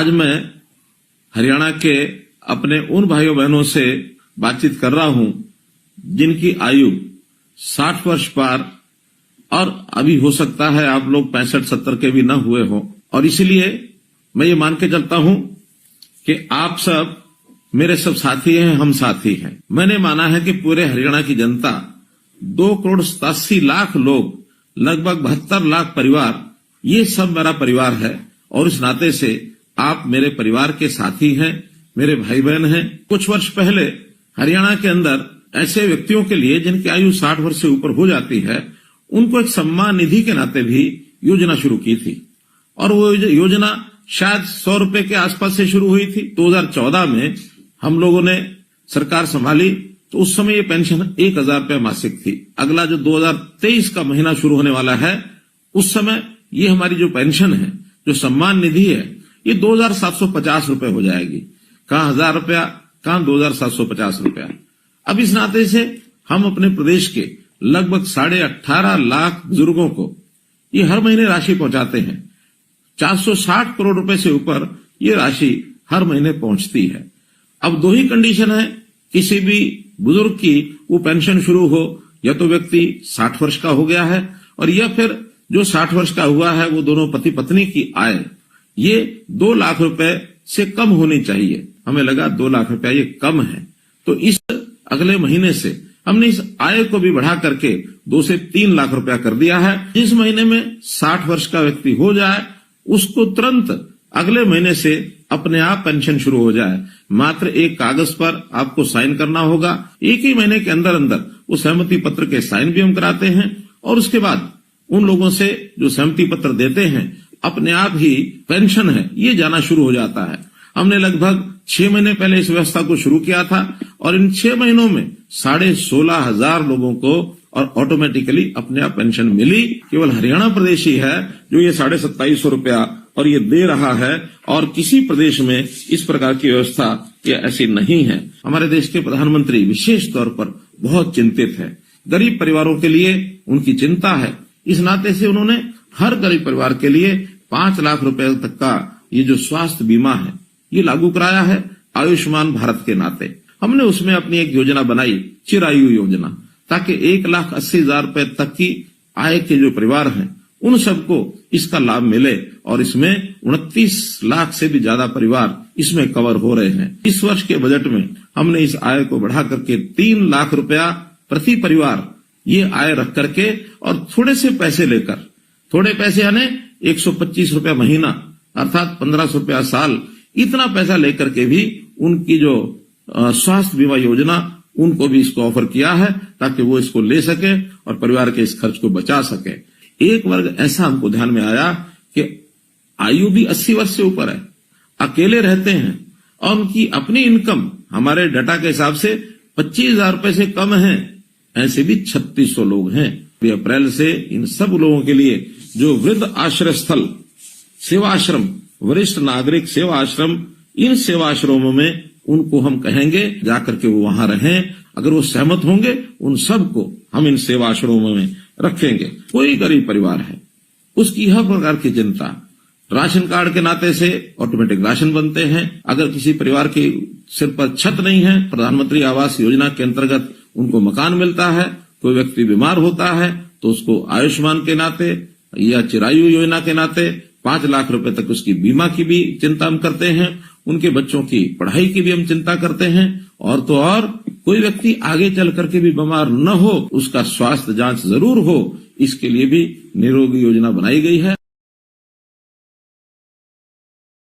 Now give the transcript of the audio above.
आज मैं हरियाणा के अपने उन भाइयों बहनों से बातचीत कर रहा हूं जिनकी आयु 60 वर्ष पार और अभी हो सकता है आप लोग 65-70 के भी न हुए हो, और इसलिए मैं ये मान के चलता हूं कि आप सब मेरे सब साथी हैं, हम साथी हैं। मैंने माना है कि पूरे हरियाणा की जनता 2,87,00,000 लोग, लगभग 72 लाख परिवार, ये सब मेरा परिवार है और इस नाते से आप मेरे परिवार के साथी हैं, मेरे भाई बहन हैं। कुछ वर्ष पहले हरियाणा के अंदर ऐसे व्यक्तियों के लिए जिनकी आयु 60 वर्ष से ऊपर हो जाती है, उनको एक सम्मान निधि के नाते भी योजना शुरू की थी और वो योजना शायद 100 रुपए के आसपास से शुरू हुई थी। 2014 में हम लोगों ने सरकार संभाली तो उस समय ये पेंशन 1,000 रुपए मासिक थी। अगला जो 2023 का महीना शुरू होने वाला है, उस समय ये हमारी जो पेंशन है, जो सम्मान निधि है, ये 2,750 रुपए हो जाएगी। कहाँ 1,000 रुपया, कहाँ 2,750 रुपया। अब इस नाते से हम अपने प्रदेश के लगभग 18.5 लाख बुजुर्गों को ये हर महीने राशि पहुंचाते हैं। 460 करोड़ रुपए से ऊपर ये राशि हर महीने पहुंचती है। अब दो ही कंडीशन है किसी भी बुजुर्ग की वो पेंशन शुरू हो, या तो व्यक्ति 60 वर्ष का हो गया है और या फिर जो 60 वर्ष का हुआ है वो दोनों पति पत्नी की आय ये 2 लाख रुपए से कम होनी चाहिए। हमें लगा 2 लाख रुपया ये कम है, तो इस अगले महीने से हमने इस आय को भी बढ़ा करके 2 से 3 लाख रुपया कर दिया है। जिस महीने में 60 वर्ष का व्यक्ति हो जाए उसको तुरंत अगले महीने से अपने आप पेंशन शुरू हो जाए। मात्र एक कागज पर आपको साइन करना होगा। एक ही महीने के अंदर अंदर वो सहमति पत्र के साइन भी हम कराते हैं और उसके बाद उन लोगों से जो सहमति पत्र देते हैं अपने आप ही पेंशन है ये जाना शुरू हो जाता है। हमने लगभग 6 महीने पहले इस व्यवस्था को शुरू किया था और इन 6 महीनों में 16,500 लोगों को और ऑटोमेटिकली अपने आप पेंशन मिली। केवल हरियाणा प्रदेश ही है जो ये 2,750 रुपया और ये दे रहा है, और किसी प्रदेश में इस प्रकार की व्यवस्था ये ऐसी नहीं है। हमारे देश के प्रधानमंत्री विशेष तौर पर बहुत चिंतित है, गरीब परिवारों के लिए उनकी चिंता है। इस नाते से उन्होंने हर गरीब परिवार के लिए 5 लाख रुपए तक का ये जो स्वास्थ्य बीमा है ये लागू कराया है आयुष्मान भारत के नाते। हमने उसमें अपनी एक योजना बनाई, चिरायु योजना, ताकि 1,80,000 रुपए तक की आय के जो परिवार हैं उन सबको इसका लाभ मिले, और इसमें 29 लाख से भी ज्यादा परिवार इसमें कवर हो रहे हैं। इस वर्ष के बजट में हमने इस आय को बढ़ा करके 3 लाख रुपया प्रति परिवार ये आय रख करके और थोड़े से पैसे लेकर, थोड़े पैसे यानी 125 रुपया महीना अर्थात 1,500 रुपया साल, इतना पैसा लेकर के भी उनकी जो स्वास्थ्य बीमा योजना उनको भी इसको ऑफर किया है ताकि वो इसको ले सके और परिवार के इस खर्च को बचा सके। एक वर्ग ऐसा हमको ध्यान में आया कि आयु भी 80 वर्ष से ऊपर है, अकेले रहते हैं और उनकी अपनी इनकम हमारे डाटा के हिसाब से 25,000 रुपए से कम है। ऐसे भी 3,600 लोग हैं। अप्रैल से इन सब लोगों के लिए जो वृद्ध आश्रय स्थल, सेवा आश्रम, वरिष्ठ नागरिक सेवा आश्रम, इन सेवा आश्रमों में उनको हम कहेंगे जाकर के वो वहां रहें। अगर वो सहमत होंगे उन सबको हम इन सेवा आश्रमों में रखेंगे। कोई गरीब परिवार है उसकी हर प्रकार की चिंता, राशन कार्ड के नाते से ऑटोमेटिक राशन बनते हैं। अगर किसी परिवार के सिर पर छत नहीं है, प्रधानमंत्री आवास योजना के अंतर्गत उनको मकान मिलता है। कोई व्यक्ति बीमार होता है तो उसको आयुष्मान के नाते या चिरायु योजना के नाते 5 लाख रुपए तक उसकी बीमा की भी चिंता हम करते हैं। उनके बच्चों की पढ़ाई की भी हम चिंता करते हैं। और तो और कोई व्यक्ति आगे चल करके भी बीमार न हो, उसका स्वास्थ्य जांच जरूर हो, इसके लिए भी निरोगी योजना बनाई गई है।